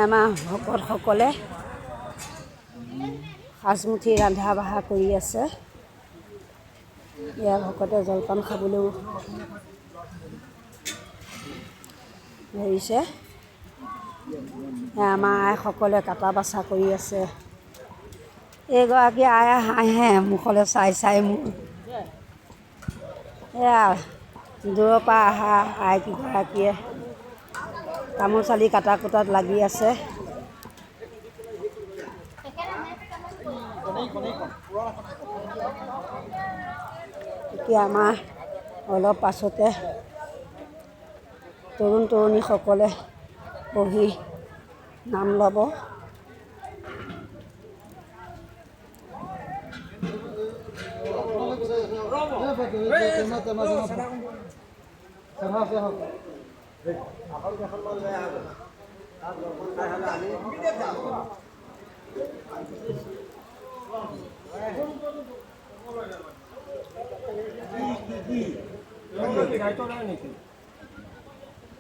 আমাৰ ভকতসকলে সাজমুঠি ৰন্ধা বঢ়া কৰি আছে। ইয়াৰ ভকতে জলপান খাবলৈও ধৰিছে। আমাৰ আইসকলে কাটা বাচা কৰি আছে। এইগৰাকী আই হাঁহে মুখলৈ চাই চাই মোৰ। এয়া দূৰৰ পৰা অহা আইকেইগৰাকীয়ে তামোল চালি কাটা কুটাত লাগি আছে। এতিয়া আমাৰ অলপ পাছতে তৰুণ তৰুণীসকলে বহি নাম ল'ব।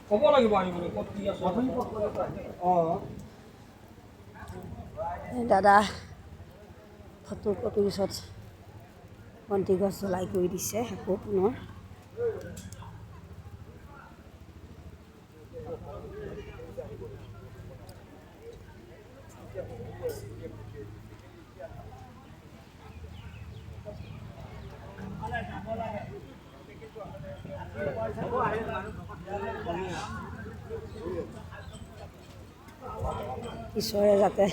ক'ব লাগিব আনিবলৈ ক'ত কি আছে। দাদা ফটো কপিৰ পিছত বন্তি গছ জ্বলাই কৰি দিছে আকৌ পুনৰ। ঈশ্বৰে যাতে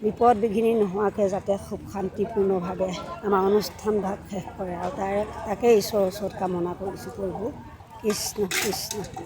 বিপদ বিঘিনি নোহোৱাকৈ যাতে খুব শান্তিপূৰ্ণভাৱে আমাৰ অনুষ্ঠানভাগ শেষ কৰে আৰু তাকে ঈশ্বৰৰ ওচৰত কামনা কৰিছোঁ প্ৰভু। কৃষ্ণ কৃষ্ণ।